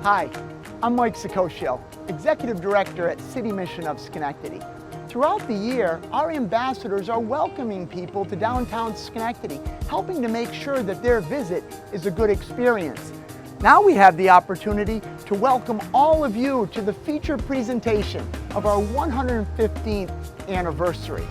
Hi, I'm Mike Sicoscio, Executive Director at City Mission of Schenectady. Throughout the year, our ambassadors are welcoming people to downtown Schenectady, helping to make sure that their visit is a good experience. Now we have the opportunity to welcome all of you to the feature presentation of our 115th anniversary.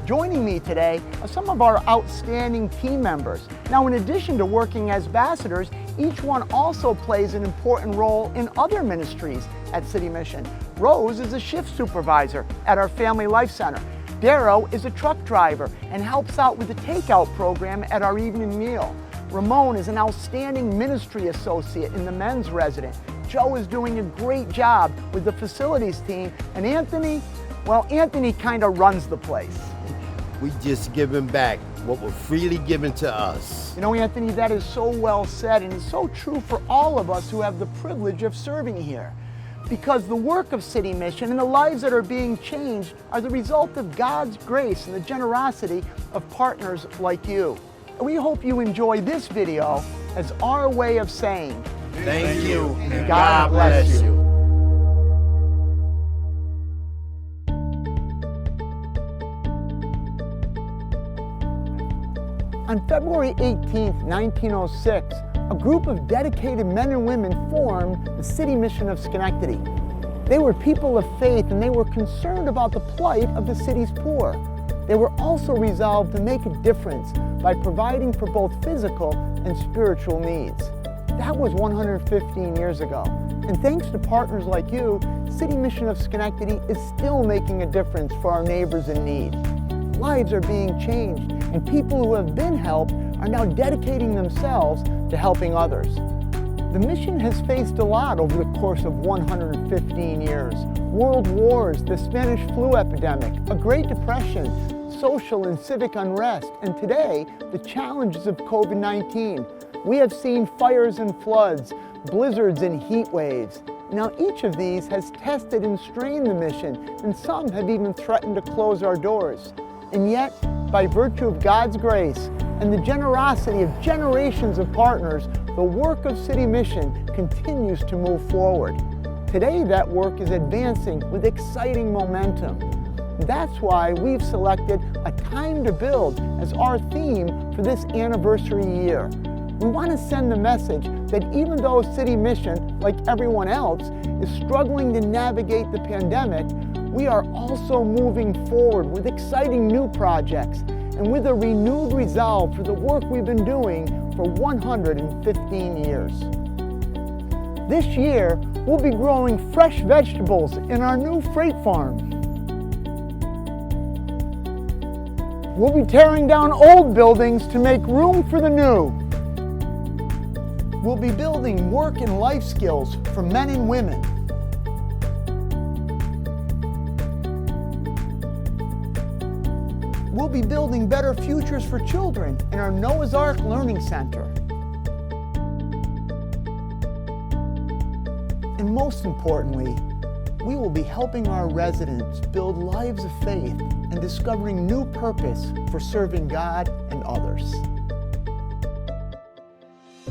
Joining me today are some of our outstanding team members. Now, in addition to working as ambassadors, each one also plays an important role in other ministries at City Mission. Rose is a shift supervisor at our Family Life Center. Darrow is a truck driver and helps out with the takeout program at our evening meal. Ramon is an outstanding ministry associate in the men's resident. Joe is doing a great job with the facilities team. And Anthony, well, Anthony kind of runs the place. We just giving back what was freely given to us. You know, Anthony, that is so well said, and it's so true for all of us who have the privilege of serving here. Because the work of City Mission and the lives that are being changed are the result of God's grace and the generosity of partners like you. And we hope you enjoy this video as our way of saying, Thank you, and God bless you. On February 18, 1906, a group of dedicated men and women formed the City Mission of Schenectady. They were people of faith and they were concerned about the plight of the city's poor. They were also resolved to make a difference by providing for both physical and spiritual needs. That was 115 years ago. And thanks to partners like you, City Mission of Schenectady is still making a difference for our neighbors in need. Lives are being changed, and people who have been helped are now dedicating themselves to helping others. The mission has faced a lot over the course of 115 years. World wars, the Spanish flu epidemic, a Great Depression, social and civic unrest, and today, the challenges of COVID-19. We have seen fires and floods, blizzards and heat waves. Now, each of these has tested and strained the mission, and some have even threatened to close our doors. And yet, by virtue of God's grace and the generosity of generations of partners, the work of City Mission continues to move forward. Today, that work is advancing with exciting momentum. That's why we've selected a time to build as our theme for this anniversary year. We want to send the message that even though City Mission, like everyone else, is struggling to navigate the pandemic, we are also moving forward with exciting new projects and with a renewed resolve for the work we've been doing for 115 years. This year, we'll be growing fresh vegetables in our new freight farm. We'll be tearing down old buildings to make room for the new. We'll be building work and life skills for men and women. We'll be building better futures for children in our Noah's Ark Learning Center. And most importantly, we will be helping our residents build lives of faith and discovering new purpose for serving God and others.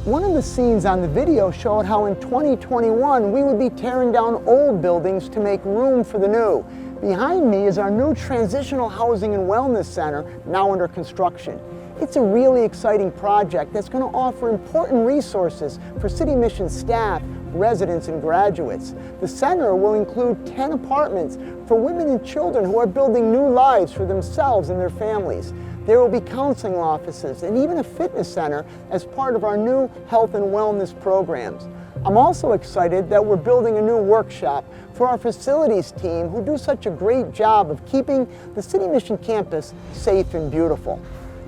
One of the scenes on the video showed how in 2021 we would be tearing down old buildings to make room for the new. Behind me is our new Transitional Housing and Wellness Center, now under construction. It's a really exciting project that's going to offer important resources for City Mission staff, residents, and graduates. The center will include 10 apartments for women and children who are building new lives for themselves and their families. There will be counseling offices and even a fitness center as part of our new health and wellness programs. I'm also excited that we're building a new workshop for our facilities team who do such a great job of keeping the City Mission campus safe and beautiful.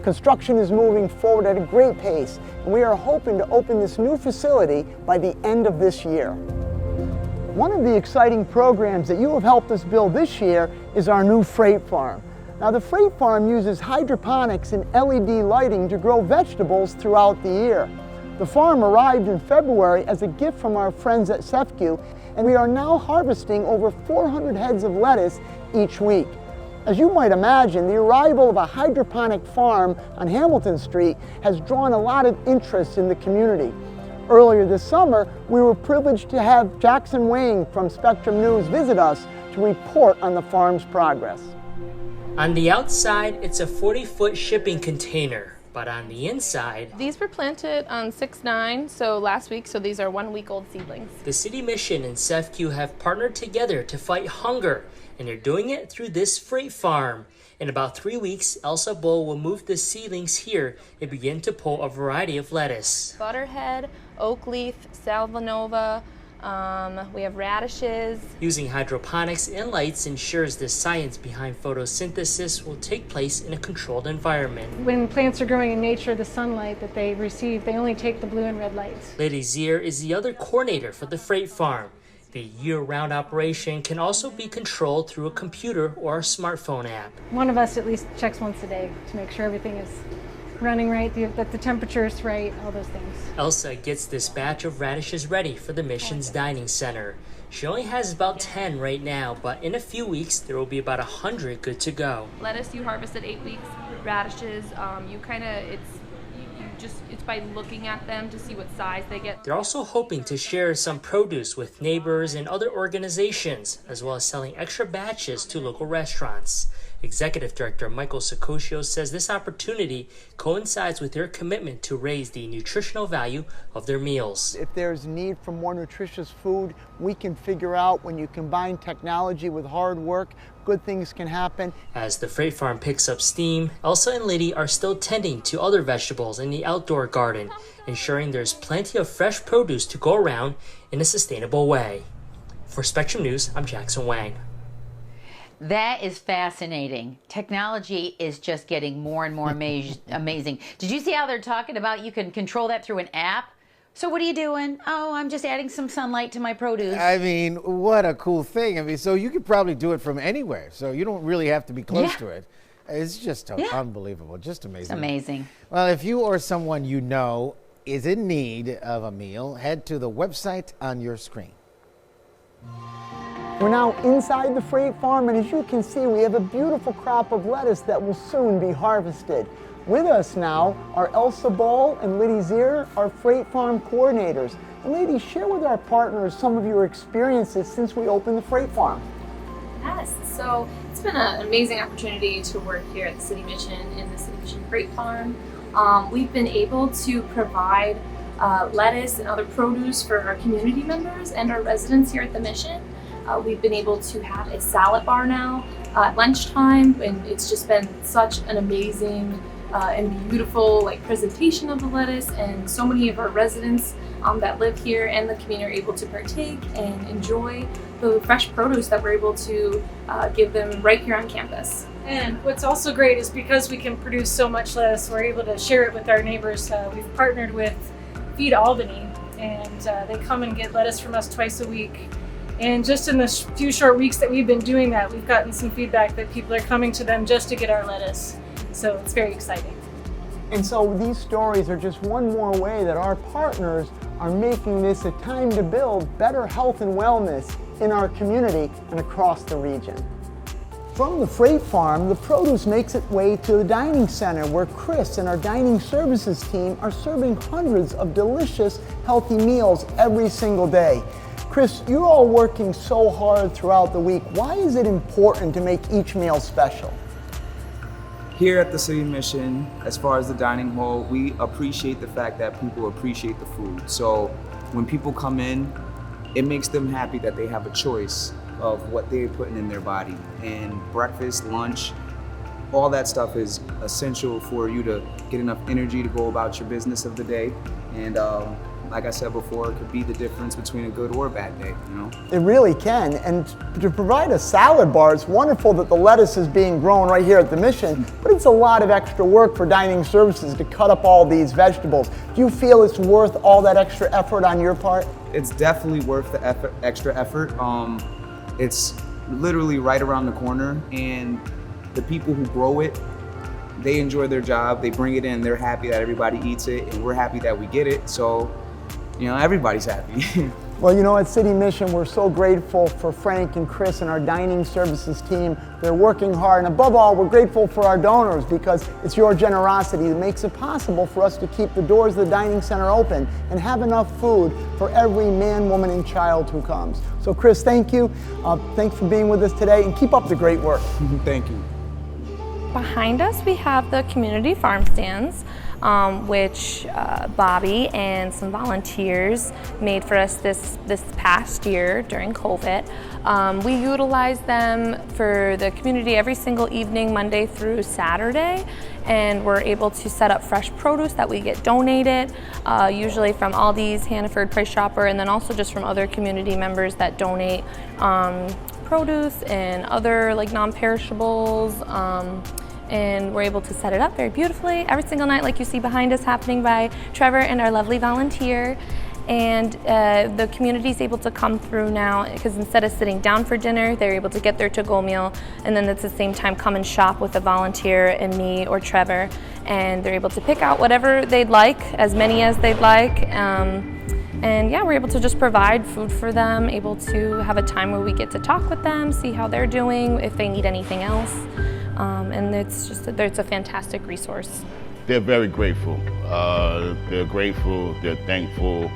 Construction is moving forward at a great pace, and we are hoping to open this new facility by the end of this year. One of the exciting programs that you have helped us build this year is our new freight farm. Now, the freight farm uses hydroponics and LED lighting to grow vegetables throughout the year. The farm arrived in February as a gift from our friends at CEFCU, and we are now harvesting over 400 heads of lettuce each week. As you might imagine, the arrival of a hydroponic farm on Hamilton Street has drawn a lot of interest in the community. Earlier this summer, we were privileged to have Jackson Wang from Spectrum News visit us to report on the farm's progress. On the outside, it's a 40-foot shipping container, but on the inside... These were planted on 6/9, so last week, so these are 1 week old seedlings. The City Mission and CEFCU have partnered together to fight hunger, and they're doing it through this freight farm. In about 3 weeks, Elsa Bull will move the seedlings here and begin to pull a variety of lettuce. Butterhead, oak leaf, salvinova, we have radishes. Using hydroponics and lights ensures the science behind photosynthesis will take place in a controlled environment. When plants are growing in nature, the sunlight that they receive, they only take the blue and red lights. Lady Zier is the other coordinator for the freight farm. The year-round operation can also be controlled through a computer or a smartphone app. One of us at least checks once a day to make sure everything is running right, that the temperature is right, all those things. Elsa gets this batch of radishes ready for the mission's dining center. She only has about 10 right now, but in a few weeks there will be about 100 good to go. Lettuce you harvest at 8 weeks. Radishes, it's by looking at them to see what size they get. They're also hoping to share some produce with neighbors and other organizations, as well as selling extra batches to local restaurants. Executive Director Michael Sacosio says this opportunity coincides with their commitment to raise the nutritional value of their meals. If there's need for more nutritious food, we can figure out when you combine technology with hard work, good things can happen. As the freight farm picks up steam, Elsa and Liddy are still tending to other vegetables in the outdoor garden, ensuring there's plenty of fresh produce to go around in a sustainable way. For Spectrum News, I'm Jackson Wang. That is fascinating. Technology is just getting more and more amazing. Did you see how they're talking about you can control that through an app? So what are you doing? Oh, I'm just adding some sunlight to my produce. I mean, what a cool thing. I mean, so you could probably do it from anywhere. So you don't really have to be close to it. It's just unbelievable, just amazing. It's amazing. Well, if you or someone you know is in need of a meal, head to the website on your screen. We're now inside the freight farm, and as you can see, we have a beautiful crop of lettuce that will soon be harvested. With us now are Elsa Bull and Liddy Zier, our freight farm coordinators. And ladies, share with our partners some of your experiences since we opened the freight farm. Yes, so it's been an amazing opportunity to work here at the City Mission in the City Mission Freight Farm. We've been able to provide lettuce and other produce for our community members and our residents here at the Mission. We've been able to have a salad bar now at lunchtime, and it's just been such an amazing and beautiful presentation of the lettuce, and so many of our residents that live here and the community are able to partake and enjoy the fresh produce that we're able to give them right here on campus. And what's also great is because we can produce so much lettuce, we're able to share it with our neighbors. We've partnered with Feed Albany, and they come and get lettuce from us twice a week. And just in the few short weeks that we've been doing that, we've gotten some feedback that people are coming to them just to get our lettuce. So it's very exciting. And so these stories are just one more way that our partners are making this a time to build better health and wellness in our community and across the region. From the freight farm, the produce makes its way to the dining center, where Chris and our dining services team are serving hundreds of delicious, healthy meals every single day. Chris, you're all working so hard throughout the week. Why is it important to make each meal special? Here at the City Mission, as far as the dining hall, we appreciate the fact that people appreciate the food. So when people come in, it makes them happy that they have a choice of what they're putting in their body. And breakfast, lunch, all that stuff is essential for you to get enough energy to go about your business of the day. And like I said before, it could be the difference between a good or a bad day, you know? It really can. And to provide a salad bar, it's wonderful that the lettuce is being grown right here at the Mission, but it's a lot of extra work for dining services to cut up all these vegetables. Do you feel it's worth all that extra effort on your part? It's definitely worth the extra effort. It's literally right around the corner, and the people who grow it, they enjoy their job, they bring it in, they're happy that everybody eats it, and we're happy that we get it. So, you know, everybody's happy. Well, you know, at City Mission, we're so grateful for Frank and Chris and our dining services team. They're working hard, and above all, we're grateful for our donors because it's your generosity that makes it possible for us to keep the doors of the dining center open and have enough food for every man, woman, and child who comes. So Chris, thank you. Thanks for being with us today, and keep up the great work. Thank you. Behind us we have the community farm stands, which Bobby and some volunteers made for us this past year during COVID. We utilize them for the community every single evening, Monday through Saturday, and we're able to set up fresh produce that we get donated, usually from Aldi's, Hannaford, Price Chopper, and then also just from other community members that donate produce and other like non-perishables. And we're able to set it up very beautifully every single night, like you see behind us, happening by Trevor and our lovely volunteer. And the community is able to come through now because instead of sitting down for dinner, they're able to get their to-go meal, and then at the same time come and shop with a volunteer and me or Trevor, and they're able to pick out whatever they'd like, as many as they'd like. And yeah, we're able to just provide food for them, able to have a time where we get to talk with them, see how they're doing, if they need anything else. And it's a fantastic resource. They're very grateful. They're grateful, they're thankful.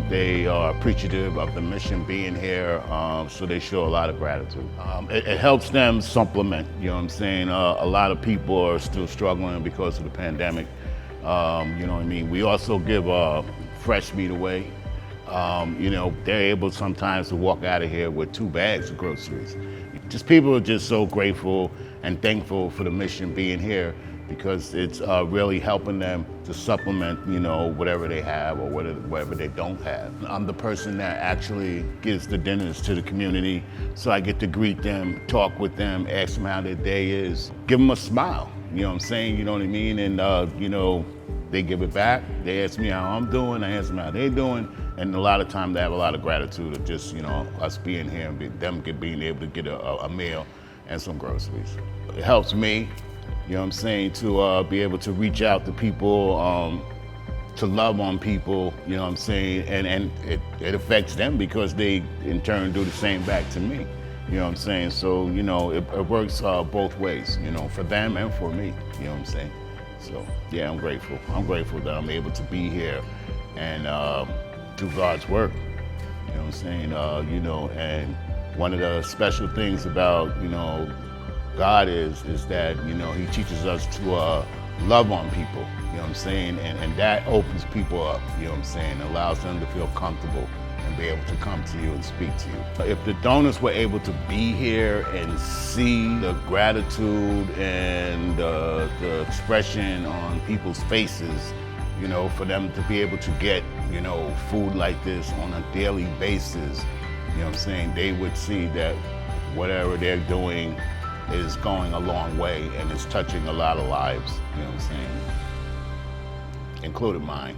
They are appreciative of the mission being here, so they show a lot of gratitude. It helps them supplement, you know what I'm saying? A lot of people are still struggling because of the pandemic. You know what I mean? We also give fresh meat away. You know, they're able sometimes to walk out of here with 2 bags of groceries. Just people are just so grateful and thankful for the mission being here because it's really helping them to supplement, you know, whatever they have or whatever they don't have. I'm the person that actually gives the dinners to the community, so I get to greet them, talk with them, ask them how their day is, give them a smile, you know what I'm saying, you know what I mean? And, you know, they give it back. They ask me how I'm doing, I ask them how they're doing, and a lot of times they have a lot of gratitude of just, you know, us being here and them being able to get a meal and some groceries. It helps me, you know what I'm saying, to be able to reach out to people, to love on people, you know what I'm saying, and it affects them because they in turn do the same back to me, you know what I'm saying. So, you know, it works both ways, you know, for them and for me, you know what I'm saying. So, yeah, I'm grateful. I'm grateful that I'm able to be here and do God's work, you know what I'm saying, you know, and one of the special things about, you know, God is that, you know, he teaches us to love on people, you know what I'm saying, and that opens people up, you know what I'm saying, allows them to feel comfortable and be able to come to you and speak to you. If the donors were able to be here and see the gratitude and the expression on people's faces, you know, for them to be able to get, you know, food like this on a daily basis, you know what I'm saying, they would see that whatever they're doing is going a long way and it's touching a lot of lives, you know what I'm saying, including mine.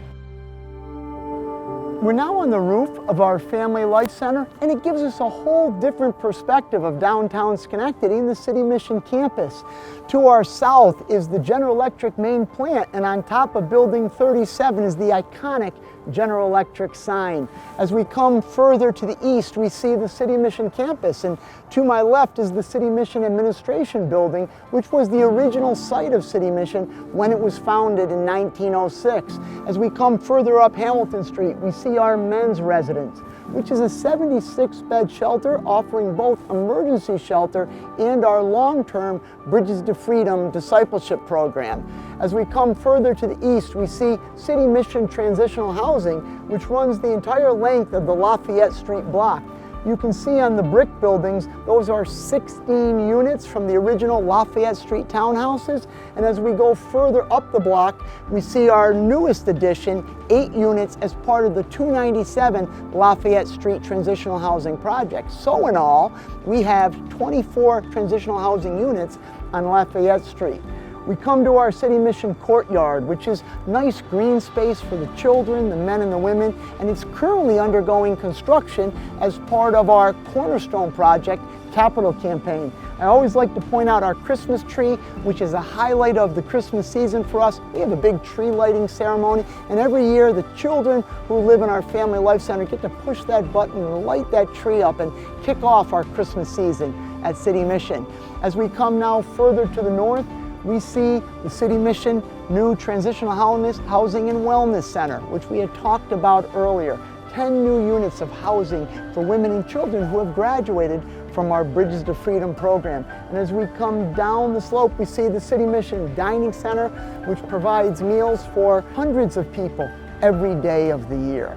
We're now on the roof of our Family Life Center, and it gives us a whole different perspective of downtown Schenectady and the City Mission campus. To our south is the General Electric main plant, and on top of Building 37 is the iconic General Electric sign. As we come further to the east, we see the City Mission campus, and to my left is the City Mission Administration Building, which was the original site of City Mission when it was founded in 1906. As we come further up Hamilton Street, we see our men's residence, which is a 76-bed shelter offering both emergency shelter and our long-term Bridges to Freedom discipleship program. As we come further to the east, we see City Mission Transitional Housing, which runs the entire length of the Lafayette Street block. You can see on the brick buildings, those are 16 units from the original Lafayette Street townhouses. And as we go further up the block, we see our newest addition, 8 units as part of the 297 Lafayette Street Transitional Housing Project. So in all, we have 24 transitional housing units on Lafayette Street. We come to our City Mission courtyard, which is nice green space for the children, the men and the women, and it's currently undergoing construction as part of our Cornerstone Project capital campaign. I always like to point out our Christmas tree, which is a highlight of the Christmas season for us. We have a big tree lighting ceremony, and every year the children who live in our Family Life Center get to push that button and light that tree up and kick off our Christmas season at City Mission. As we come now further to the north, we see the City Mission new Transitional Housing and Wellness Center, which we had talked about earlier. 10 new units of housing for women and children who have graduated from our Bridges to Freedom program. And as we come down the slope, we see the City Mission Dining Center, which provides meals for hundreds of people every day of the year.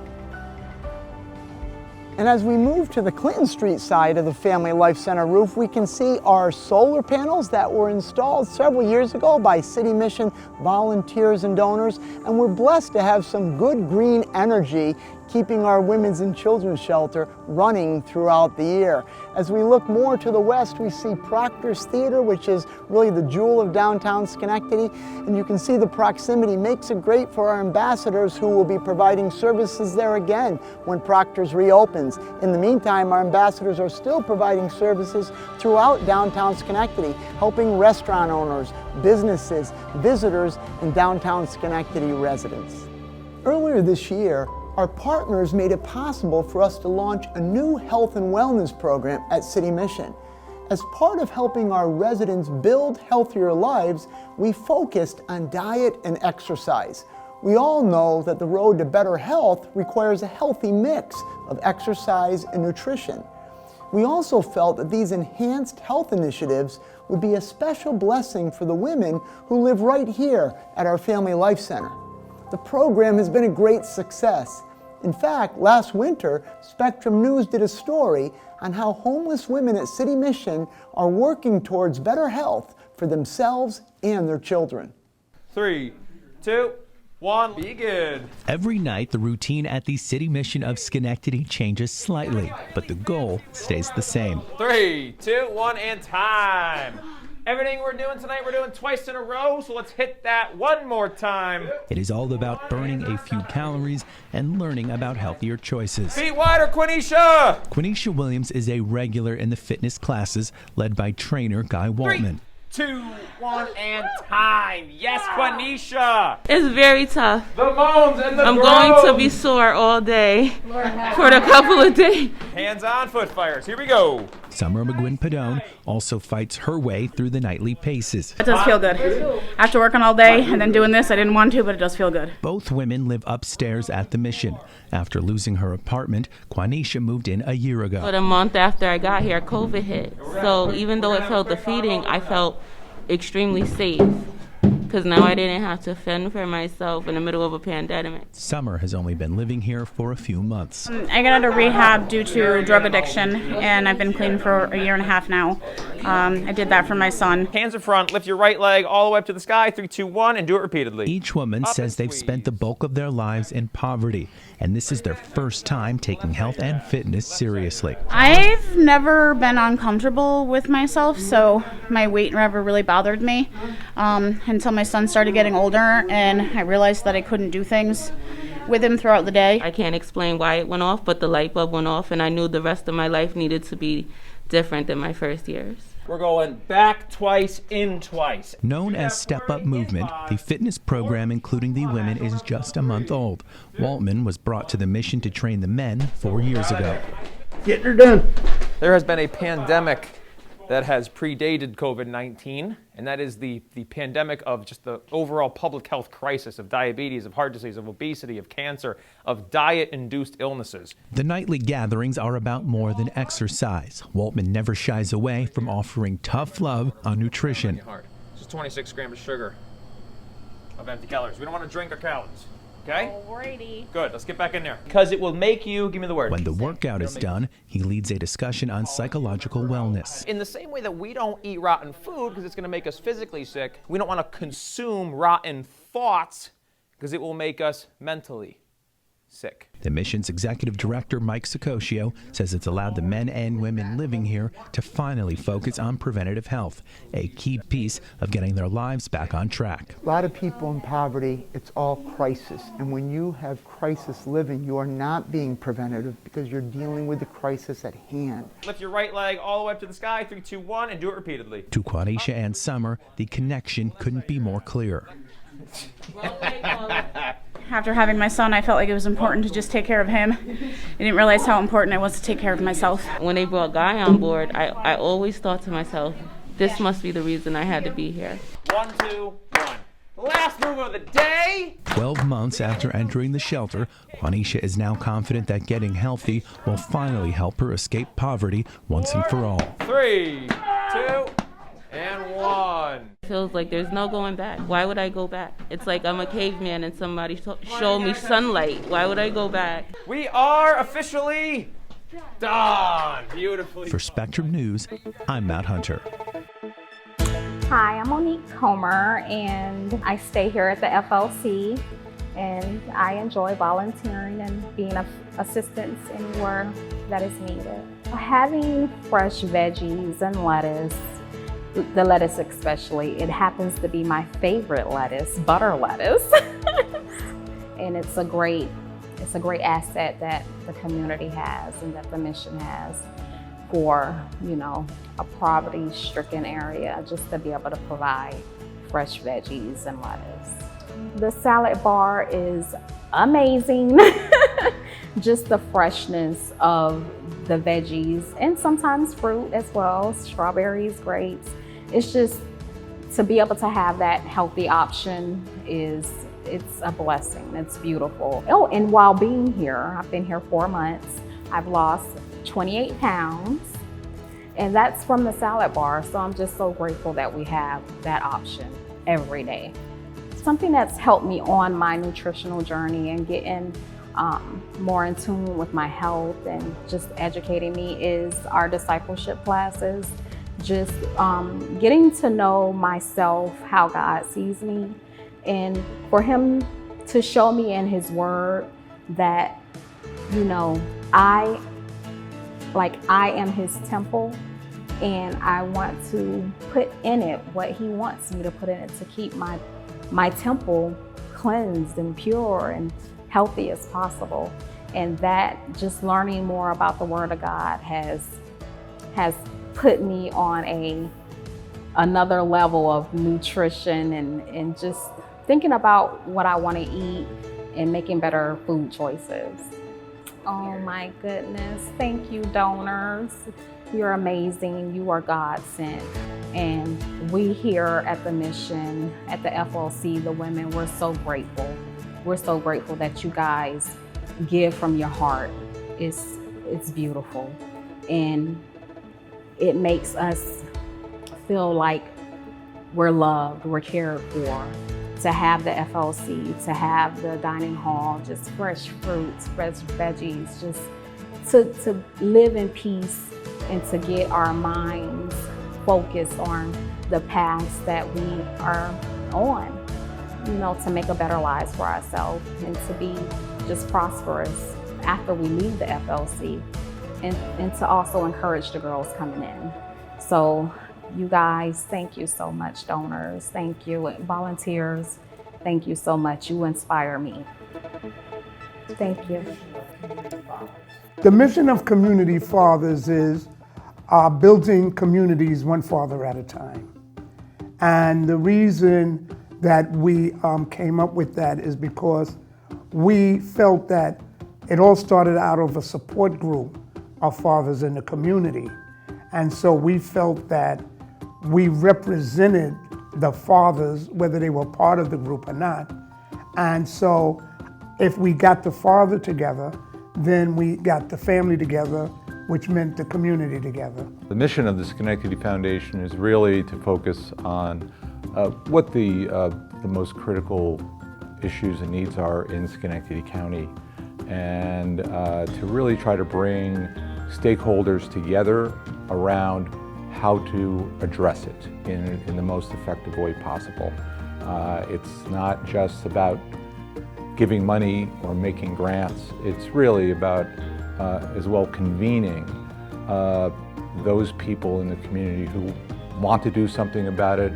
And as we move to the Clinton Street side of the Family Life Center roof, we can see our solar panels that were installed several years ago by City Mission volunteers and donors. And we're blessed to have some good green energy keeping our women's and children's shelter running throughout the year. As we look more to the west, we see Proctor's Theater, which is really the jewel of downtown Schenectady. And you can see the proximity makes it great for our ambassadors who will be providing services there again when Proctor's reopens. In the meantime, our ambassadors are still providing services throughout downtown Schenectady, helping restaurant owners, businesses, visitors, and downtown Schenectady residents. Earlier this year, our partners made it possible for us to launch a new health and wellness program at City Mission. As part of helping our residents build healthier lives, we focused on diet and exercise. We all know that the road to better health requires a healthy mix of exercise and nutrition. We also felt that these enhanced health initiatives would be a special blessing for the women who live right here at our Family Life Center. The program has been a great success. In fact, last winter, Spectrum News did a story on how homeless women at City Mission are working towards better health for themselves and their children. 3, 2, 1, begin. Every night, the routine at the City Mission of Schenectady changes slightly, but the goal stays the same. 3, 2, 1, and time. Everything we're doing tonight, we're doing twice in a row, so let's hit that one more time. It is all about burning a few calories and learning about healthier choices. Feet wider, Quenisha! Quenisha Williams is a regular in the fitness classes led by trainer Guy Waltman. 3, 2, 1, and time. Yes, Quenisha! It's very tough. The moans and the I'm groans. going to be sore all day for a couple of days. Hands on foot fires. Here we go. Summer McGuinn-Padone also fights her way through the nightly paces. It does feel good. After working all day and then doing this, I didn't want to, but it does feel good. Both women live upstairs at the Mission. After losing her apartment, Quanisha moved in a year ago. But a month after I got here, COVID hit. So even though it felt defeating, I felt extremely safe. Because now I didn't have to fend for myself in the middle of a pandemic. Summer has only been living here for a few months. I got out of rehab due to drug addiction, and I've been clean for a year and a half now. I did that for my son. Hands in front, lift your right leg all the way up to the sky, 3, 2, 1, and do it repeatedly. Each woman says they've spent the bulk of their lives in poverty, and this is their first time taking health and fitness seriously. I've never been uncomfortable with myself, so my weight never really bothered me until my son started getting older, and I realized that I couldn't do things with him throughout the day. I can't explain why it went off, but the light bulb went off, and I knew the rest of my life needed to be different than my first years. We're going back twice, in twice. Known as Step Up Movement, the fitness program including the women is just a month old. Waltman was brought to the Mission to train the men 4 years ago. Getting her done. There has been a pandemic that has predated COVID-19, and that is the pandemic of just the overall public health crisis of diabetes, of heart disease, of obesity, of cancer, of diet-induced illnesses. The nightly gatherings are about more than exercise. Waltman never shies away from offering tough love on nutrition. Just 26 grams of sugar of empty calories. We don't want to drink our calories. Okay? Alrighty. Good, let's get back in there. Because it will make you, give me the word. When the workout is done, he leads a discussion on psychological wellness. In the same way that we don't eat rotten food because it's going to make us physically sick, we don't want to consume rotten thoughts because it will make us mentally sick. The mission's executive director, Mike Sacosio, says it's allowed the men and women living here to finally focus on preventative health, a key piece of getting their lives back on track. A lot of people in poverty, it's all crisis. And when you have crisis living, you are not being preventative because you're dealing with the crisis at hand. Lift your right leg all the way up to the sky, 3, 2, 1, and do it repeatedly. To Quanisha and Summer, the connection couldn't be more clear. After having my son, I felt like it was important to just take care of him. I didn't realize how important it was to take care of myself. When they brought Guy on board, I always thought to myself, this must be the reason I had to be here. 1, 2, 1. Last move of the day! 12 months after entering the shelter, Quanisha is now confident that getting healthy will finally help her escape poverty once and for all. 3, 2, and 1. It feels like there's no going back. Why would I go back? It's like I'm a caveman and somebody showed me sunlight. Why would I go back? We are officially done. Beautifully. For Spectrum News, I'm Matt Hunter. Hi, I'm Monique Comer, and I stay here at the FLC, and I enjoy volunteering and being of assistance anywhere that is needed. Having fresh veggies and lettuce, the lettuce especially, it happens to be my favorite lettuce, butter lettuce. And it's a great asset that the community has and that the mission has for, you know, a poverty-stricken area, just to be able to provide fresh veggies and lettuce. The salad bar is amazing. Just the freshness of the veggies and sometimes fruit as well, strawberries, grapes. It's just to be able to have that healthy option it's a blessing. It's beautiful. Oh, and while being here, I've been here 4 months, I've lost 28 pounds, and that's from the salad bar. So I'm just so grateful that we have that option every day. Something that's helped me on my nutritional journey and getting more in tune with my health and just educating me is our discipleship classes. Just getting to know myself, how God sees me, and for Him to show me in His Word that, you know, I am His temple, and I want to put in it what He wants me to put in it to keep my temple cleansed and pure and healthy as possible. And that, just learning more about the Word of God has put me on another level of nutrition and just thinking about what I want to eat and making better food choices. Oh my goodness, thank you, donors. You're amazing, you are God sent. And we here at the mission, at the FLC, the women, we're so grateful. We're so grateful that you guys give from your heart. It's beautiful. And it makes us feel like we're loved, we're cared for. To have the FLC, to have the dining hall, just fresh fruits, fresh veggies, just to live in peace and to get our minds focused on the paths that we are on, you know, to make a better lives for ourselves and to be just prosperous after we leave the FLC, and to also encourage the girls coming in. So you guys, thank you so much, donors. Thank you, volunteers. Thank you so much. You inspire me. Thank you. The mission of Community Fathers is building communities one father at a time. And the reason that we came up with that is because we felt that it all started out of a support group of fathers in the community. And so we felt that we represented the fathers, whether they were part of the group or not. And so if we got the father together, then we got the family together, which meant the community together. The mission of the Schenectady Foundation is really to focus on what the most critical issues and needs are in Schenectady County, and to really try to bring stakeholders together around how to address it in the most effective way possible. It's not just about giving money or making grants. It's really about as well convening those people in the community who want to do something about it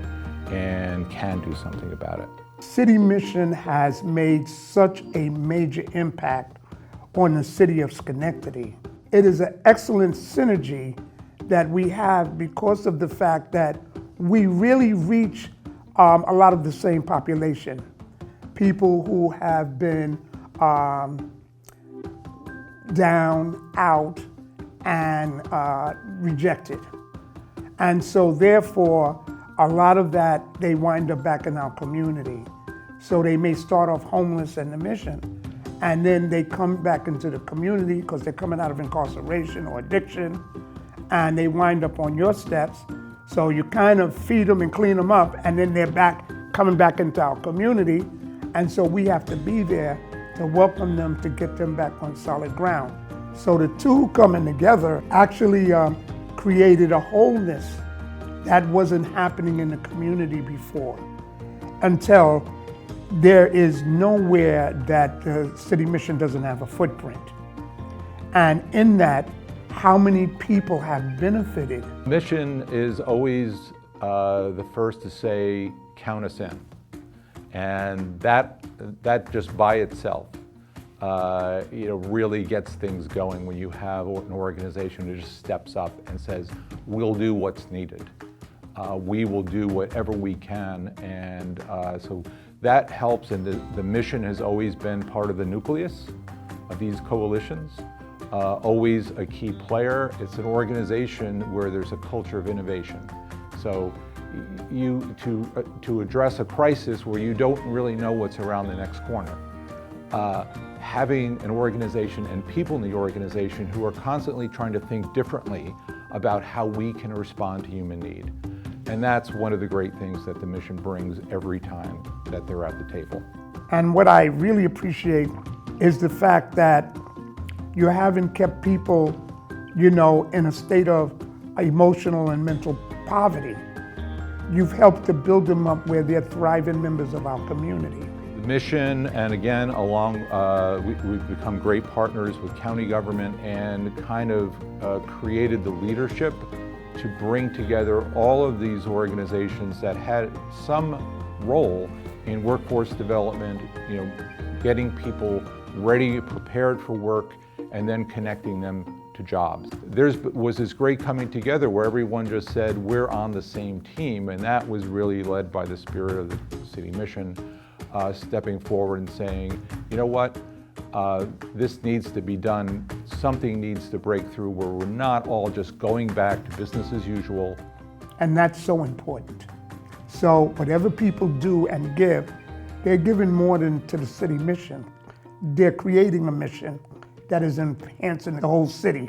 and can do something about it. City Mission has made such a major impact on the city of Schenectady. It is an excellent synergy that we have because of the fact that we really reach a lot of the same population. People who have been down, out, and rejected. And so therefore, a lot of that, they wind up back in our community. So they may start off homeless in the mission, and then they come back into the community because they're coming out of incarceration or addiction, and they wind up on your steps. So you kind of feed them and clean them up, and then they're coming back into our community. And so we have to be there to welcome them, to get them back on solid ground. So the two coming together actually created a wholeness that wasn't happening in the community before, until there is nowhere that the City Mission doesn't have a footprint. And in that, how many people have benefited? Mission is always the first to say, count us in. And that just by itself really gets things going when you have an organization that just steps up and says, we'll do what's needed. We will do whatever we can, and so that helps, and the mission has always been part of the nucleus of these coalitions, always a key player. It's an organization where there's a culture of innovation. So to address a crisis where you don't really know what's around the next corner, having an organization and people in the organization who are constantly trying to think differently about how we can respond to human need. And that's one of the great things that the mission brings every time that they're at the table. And what I really appreciate is the fact that you haven't kept people, in a state of emotional and mental poverty. You've helped to build them up where they're thriving members of our community. The mission, and again, we've become great partners with county government and kind of created the leadership to bring together all of these organizations that had some role in workforce development, getting people ready, prepared for work, and then connecting them to jobs. There was this great coming together where everyone just said, we're on the same team, and that was really led by the spirit of the City Mission, stepping forward and saying, you know what, this needs to be done. Something needs to break through where we're not all just going back to business as usual. And that's so important. So whatever people do and give, they're giving more than to the City Mission. They're creating a mission that is enhancing the whole city.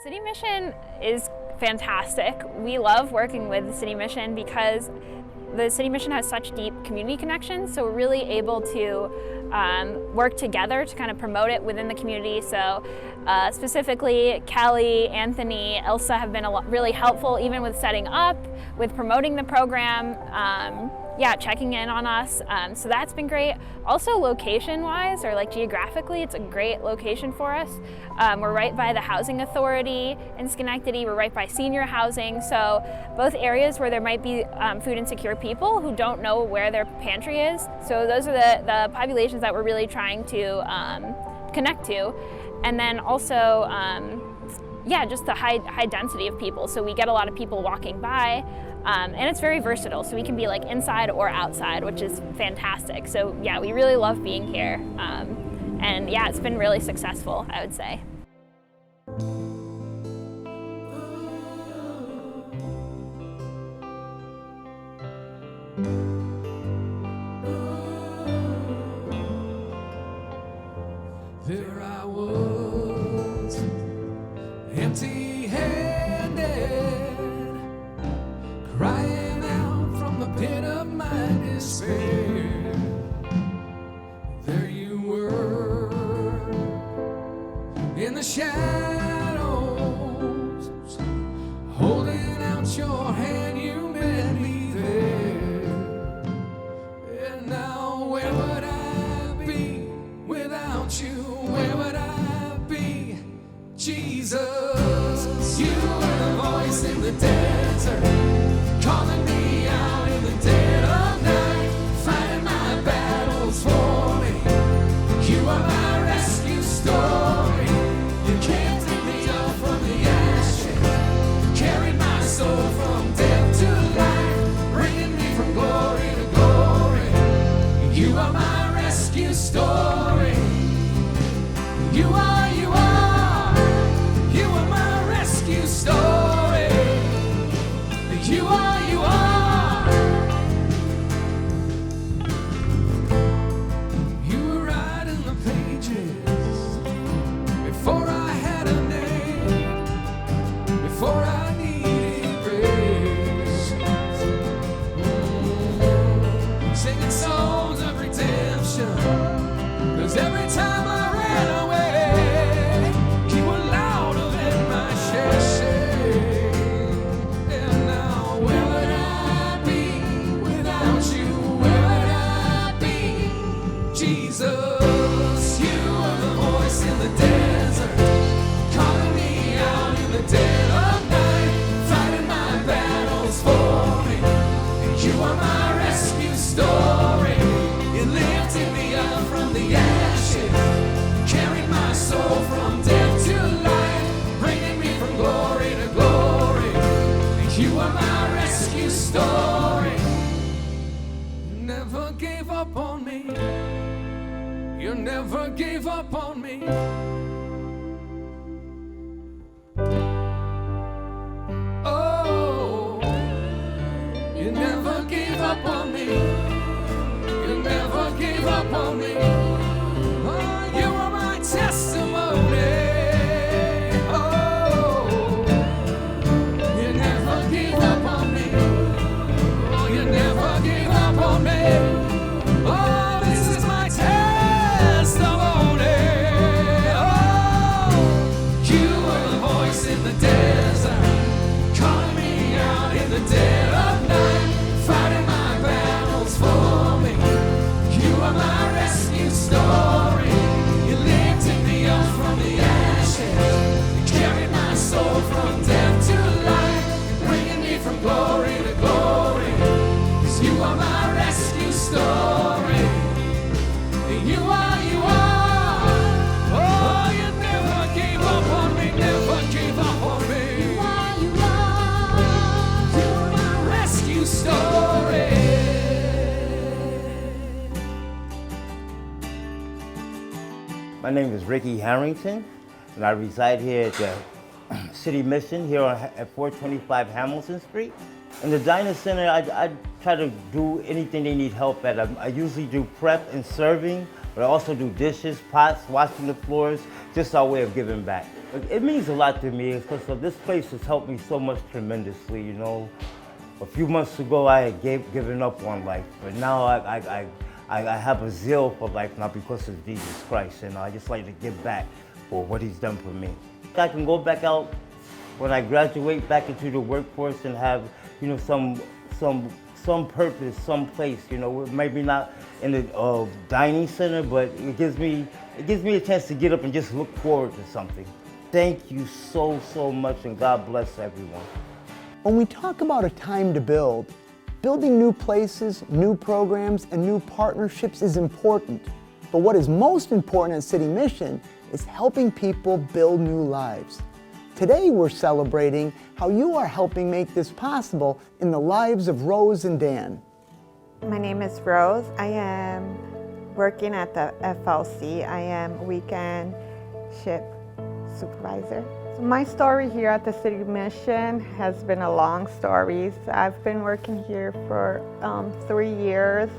City Mission is fantastic. We love working with the City Mission because the City Mission has such deep community connections, so we're really able to work together to kind of promote it within the community. So specifically, Kelly, Anthony, Elsa have been really helpful even with setting up, with promoting the program, checking in on us. So that's been great. Also location-wise, or like geographically, it's a great location for us. We're right by the Housing Authority in Schenectady. We're right by senior housing. So both areas where there might be food insecure people who don't know where their pantry is. So those are the populations that we're really trying to connect to. And then also, just the high density of people. So we get a lot of people walking by. And it's very versatile, so we can be like inside or outside, which is fantastic. So yeah, we really love being here. And yeah, it's been really successful, I would say. There I was, empty-handed, crying out from the pit of my despair. There you were, in the shadows, holding out your hand, you met me there. And now when without you, where would I be? Jesus, you were the voice in the desert, calling me out in the dead of night, fighting my battles for me. You are my rescue story. You lifted me up from the ashes, carried my soul from death to life, bringing me from glory to glory. You are my rescue story. You are my rescue story. You are. You were writing the pages before I had a name, before I needed grace. Singing songs of redemption, 'cause every time I ran away, you were louder than my shame. And now where would I be without you? Where would I be? Jesus, you are the voice in the desert, calling me out in the dead of night, fighting my battles for me. And you are my rescue story. You lifted me up from the ashes, carried my soul from death to life, bringing me from glory to glory. And you are my rescue story. You never gave up on me. You never gave up on me. Oh, you never gave up on me. You never gave up on me. Oh, you are my testimony. Oh, you never gave up on me. Oh, you never gave up on me. Oh, this is my testimony. Oh, you were the voice in the desert, calling me out in the dead of night, fighting my battles for me. You are my rescue story. You lifted me up from the ashes, you carried my soul from death to life, bringing me from glory to glory. 'Cause you are my rescue story. You are. Oh, you never gave up on me, never gave up on me. You are my rescue story. My name is Ricky Harrington, and I reside here at the City Mission here at 425 Hamilton Street. In the Dining Center, I try to do anything they need help at. I usually do prep and serving, but I also do dishes, pots, washing the floors, just our way of giving back. It means a lot to me because this place has helped me so much tremendously, you know. A few months ago, I had given up on life, but now I have a zeal for life now because of Jesus Christ, and I just like to give back for what He's done for me. I can go back out when I graduate back into the workforce and have, you know, some purpose, some place, you know, maybe not in the dining center, but it gives me a chance to get up and just look forward to something. Thank you so much, and God bless everyone. When we talk about a time to build, building new places, new programs, and new partnerships is important. But what is most important at City Mission is helping people build new lives. Today we're celebrating how you are helping make this possible in the lives of Rose and Dan. My name is Rose. I am working at the FLC. I am weekend shift supervisor. So my story here at the City Mission has been a long story. I've been working here for 3 years.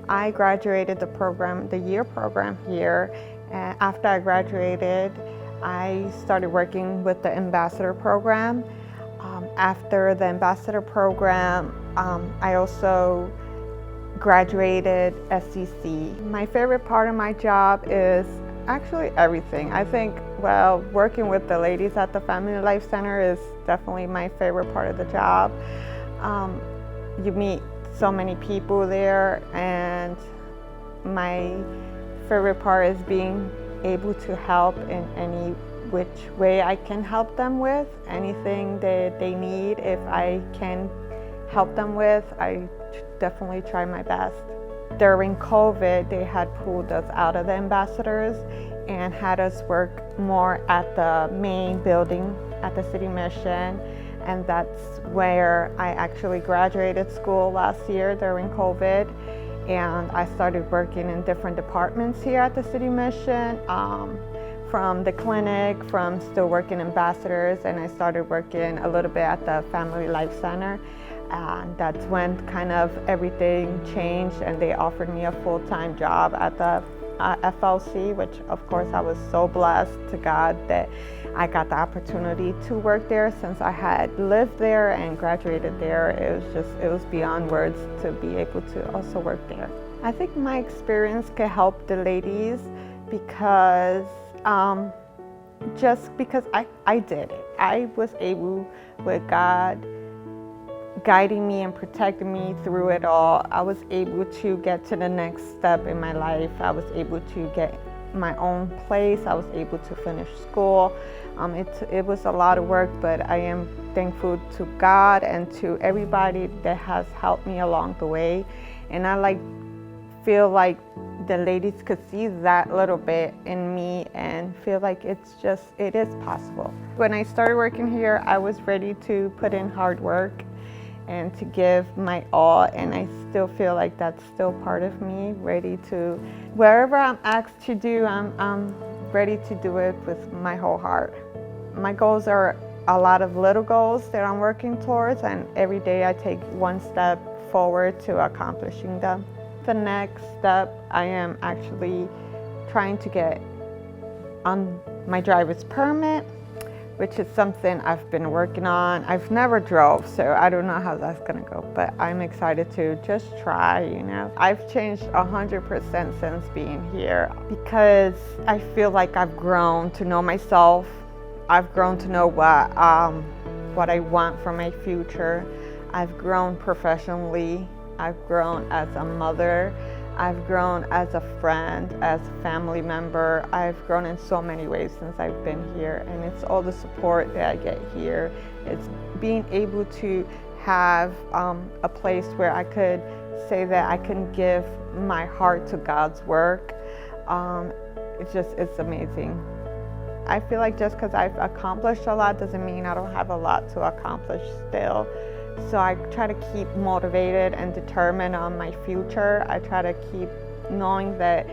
I graduated the year program here. And after I graduated, I started working with the ambassador program. After the ambassador program, I also graduated SEC. My favorite part of my job is actually everything. I think, well, working with the ladies at the Family Life Center is definitely my favorite part of the job. You meet so many people there, and my favorite part is being able to help in any which way I can help them with, anything that they need, if I can help them with, I definitely try my best. During COVID, they had pulled us out of the ambassadors and had us work more at the main building at the City Mission, and that's where I actually graduated school last year during COVID, and I started working in different departments here at the City Mission, from the clinic, from still working ambassadors, and I started working a little bit at the Family Life Center, and that's when kind of everything changed and they offered me a full-time job at the FLC, which of course I was so blessed to God that I got the opportunity to work there since I had lived there and graduated there. It was beyond words to be able to also work there. I think my experience could help the ladies because just because I did it. I was able, with God guiding me and protecting me through it all, I was able to get to the next step in my life. I was able to get my own place. I was able to finish school. It was a lot of work, but I am thankful to God and to everybody that has helped me along the way. And I feel like the ladies could see that little bit in me and feel like it is possible. When I started working here, I was ready to put in hard work and to give my all, and I still feel like that's still part of me, ready to, wherever I'm asked to do, I'm ready to do it with my whole heart. My goals are a lot of little goals that I'm working towards, and every day I take one step forward to accomplishing them. The next step, I am actually trying to get on my driver's permit, which is something I've been working on. I've never drove, so I don't know how that's gonna go, but I'm excited to just try, I've changed 100% since being here because I feel like I've grown to know myself. I've grown to know what I want for my future. I've grown professionally. I've grown as a mother. I've grown as a friend, as a family member. I've grown in so many ways since I've been here, and it's all the support that I get here. It's being able to have a place where I could say that I can give my heart to God's work. It's amazing. I feel like just because I've accomplished a lot doesn't mean I don't have a lot to accomplish still. So I try to keep motivated and determined on my future. I try to keep knowing that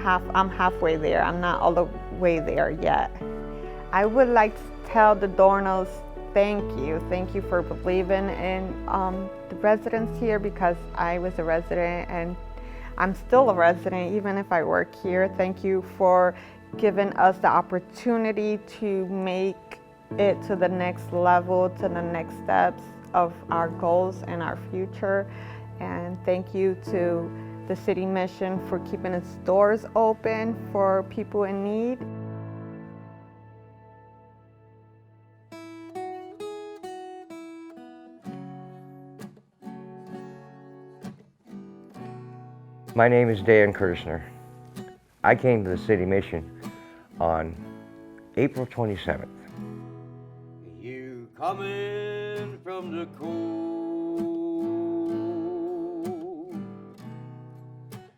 I'm halfway there. I'm not all the way there yet. I would like to tell the Dornos thank you. Thank you for believing in the residents here, because I was a resident and I'm still a resident even if I work here. Thank you for giving us the opportunity to make it to the next level, to the next steps of our goals and our future. And thank you to the City Mission for keeping its doors open for people in need. My name is Dan Kirshner. I came to the City Mission on April 27th. You coming from the cold,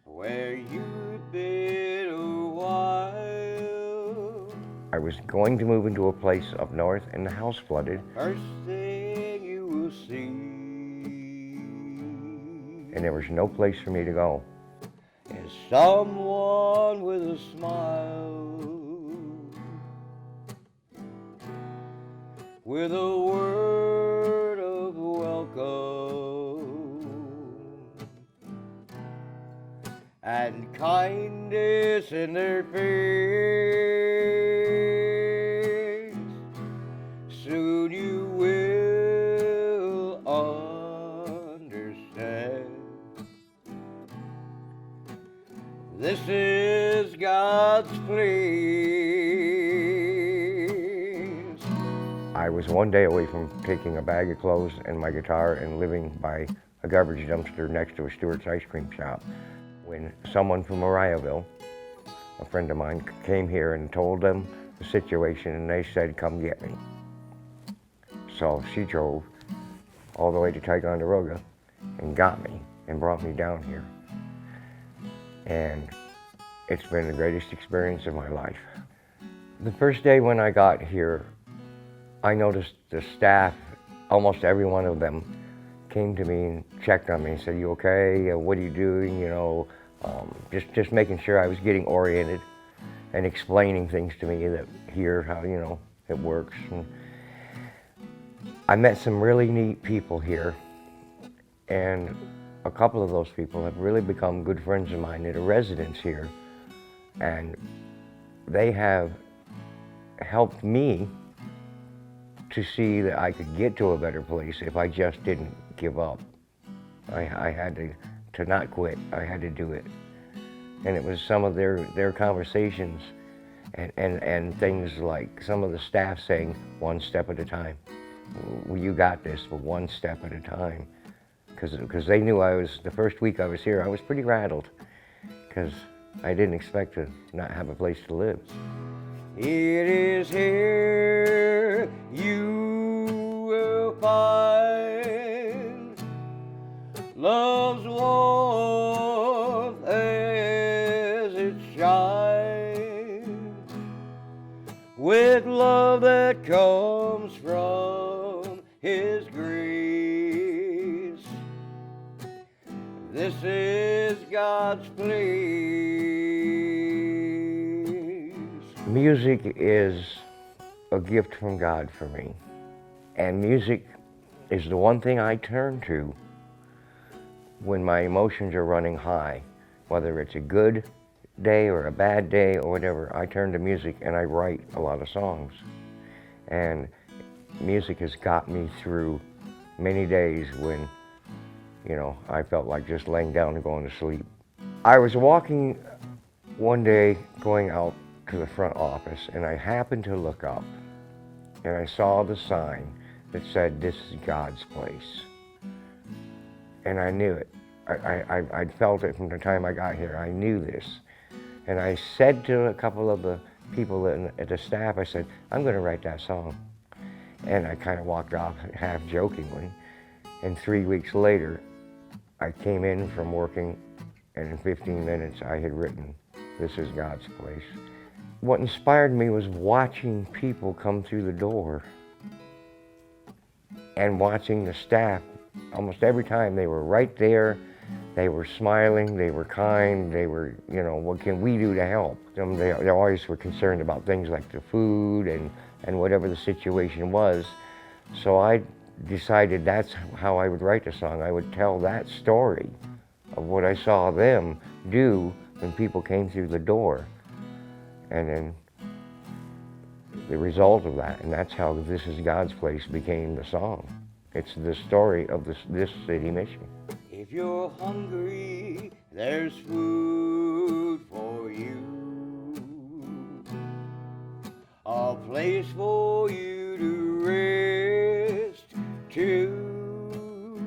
where you'd been a while. I was going to move into a place up north and the house flooded. First thing you will see, And there was no place for me to go. is someone with a smile, with a word of welcome and kindness in their face. Soon you will understand. This is God's place. I was one day away from taking a bag of clothes and my guitar and living by a garbage dumpster next to a Stewart's ice cream shop when someone from Mariahville a friend of mine came here and told them the situation, and they said, come get me. So she drove all the way to Ticonderoga and got me and brought me down here. And it's been the greatest experience of my life. The first day when I got here, I noticed the staff, almost every one of them, came to me and checked on me and said, you okay? What are you doing? You know, just making sure I was getting oriented and explaining things to me that here, how, you know, it works. And I met some really neat people here, and a couple of those people have really become good friends of mine that are residents here, and they have helped me to see that I could get to a better place if I just didn't give up. I had to not quit. I had to do it. And it was some of their conversations and things like some of the staff saying, one step at a time. Well, you got this, but one step at a time. Because they knew the first week I was here, I was pretty rattled because I didn't expect to not have a place to live. It is here you will find love's warmth as it shines, with love that comes from His grace. This is God's place. Music is a gift from God for me. And music is the one thing I turn to when my emotions are running high. Whether it's a good day or a bad day or whatever, I turn to music and I write a lot of songs. And music has got me through many days when, you know, I felt like just laying down and going to sleep. I was walking one day going out to the front office, and I happened to look up and I saw the sign that said, this is God's place. And I knew it. I'd felt it from the time I got here. I knew this. And I said to a couple of the people at the staff, I said, I'm going to write that song. And I kind of walked off half jokingly. And 3 weeks later, I came in from working, and in 15 minutes I had written, This is God's Place. What inspired me was watching people come through the door and watching the staff. Almost every time they were right there, they were smiling, they were kind, they were, you know, what can we do to help? They always were concerned about things like the food and whatever the situation was. So I decided that's how I would write the song. I would tell that story of what I saw them do when people came through the door. And then the result of that, and that's how This is God's Place became the song. It's the story of this city mission. If you're hungry, there's food for you. A place for you to rest too.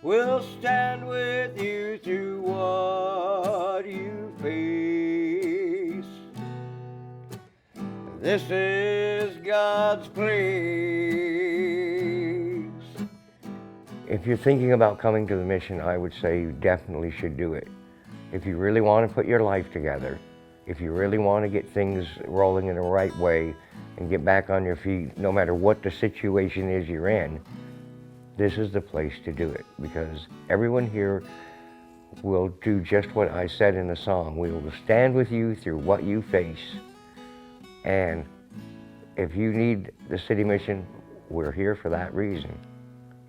We'll stand with you through what you face. This is God's place. If you're thinking about coming to the mission, I would say you definitely should do it. If you really want to put your life together, if you really want to get things rolling in the right way and get back on your feet, no matter what the situation is you're in, this is the place to do it, because everyone here will do just what I said in the song. We will stand with you through what you face. And if you need the City Mission, we're here for that reason.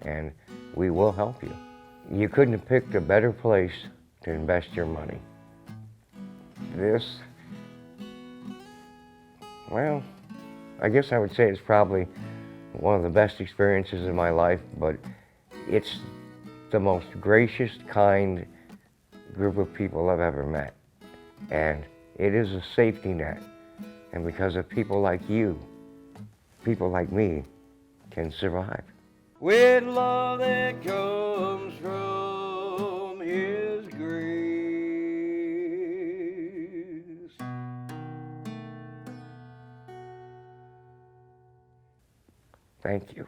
And we will help you. You couldn't have picked a better place to invest your money. This, well, I guess I would say it's probably one of the best experiences of my life, but it's the most gracious, kind group of people I've ever met. And it is a safety net. And because of people like you, people like me can survive. With love that comes from His grace. Thank you.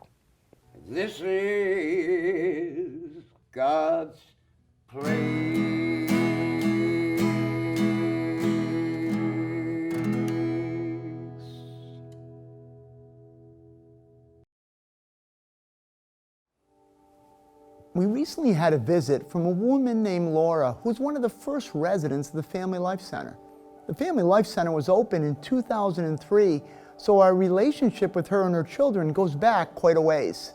This is God's place. We recently had a visit from a woman named Laura, who's one of the first residents of the Family Life Center. The Family Life Center was opened in 2003, so our relationship with her and her children goes back quite a ways.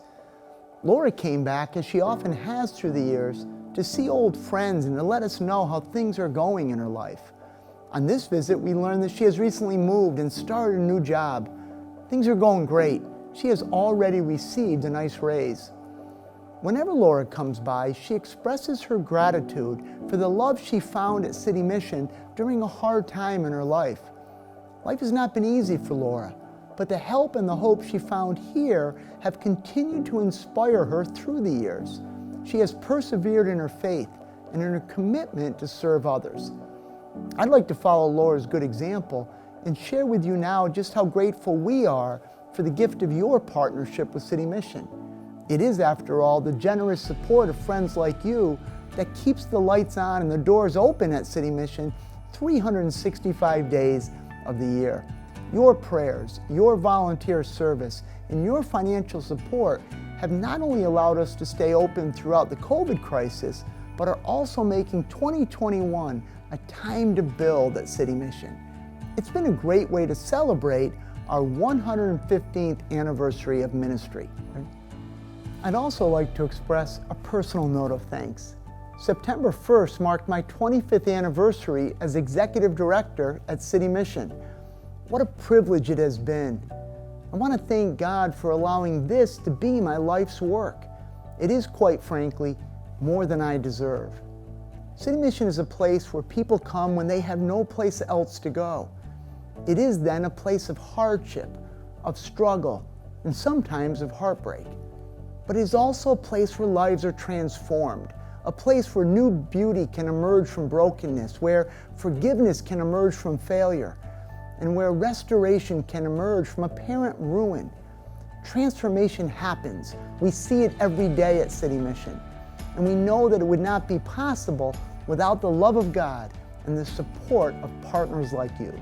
Laura came back, as she often has through the years, to see old friends and to let us know how things are going in her life. On this visit, we learned that she has recently moved and started a new job. Things are going great. She has already received a nice raise. Whenever Laura comes by, she expresses her gratitude for the love she found at City Mission during a hard time in her life. Life has not been easy for Laura, but the help and the hope she found here have continued to inspire her through the years. She has persevered in her faith and in her commitment to serve others. I'd like to follow Laura's good example and share with you now just how grateful we are for the gift of your partnership with City Mission. It is, after all, the generous support of friends like you that keeps the lights on and the doors open at City Mission 365 days of the year. Your prayers, your volunteer service, and your financial support have not only allowed us to stay open throughout the COVID crisis, but are also making 2021 a time to build at City Mission. It's been a great way to celebrate our 115th anniversary of ministry. I'd also like to express a personal note of thanks. September 1st marked my 25th anniversary as Executive Director at City Mission. What a privilege it has been. I want to thank God for allowing this to be my life's work. It is, quite frankly, more than I deserve. City Mission is a place where people come when they have no place else to go. It is then a place of hardship, of struggle, and sometimes of heartbreak. But it is also a place where lives are transformed, a place where new beauty can emerge from brokenness, where forgiveness can emerge from failure, and where restoration can emerge from apparent ruin. Transformation happens. We see it every day at City Mission, and we know that it would not be possible without the love of God and the support of partners like you.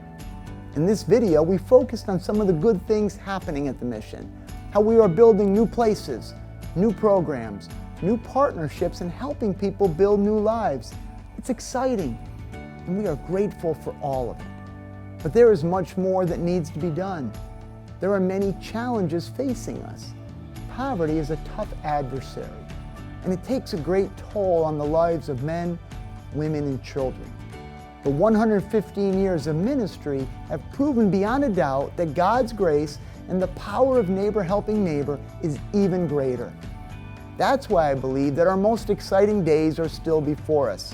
In this video, we focused on some of the good things happening at the mission, how we are building new places, new programs, new partnerships, and helping people build new lives. It's exciting, and we are grateful for all of it. But there is much more that needs to be done. There are many challenges facing us. Poverty is a tough adversary, and it takes a great toll on the lives of men, women, and children. The 115 years of ministry have proven beyond a doubt that God's grace and the power of neighbor helping neighbor is even greater. That's why I believe that our most exciting days are still before us.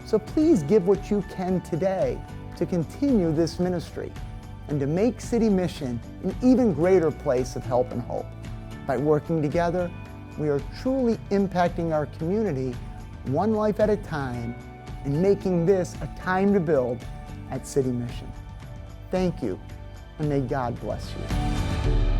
So please give what you can today to continue this ministry and to make City Mission an even greater place of help and hope. By working together, we are truly impacting our community one life at a time and making this a time to build at City Mission. Thank you, and may God bless you.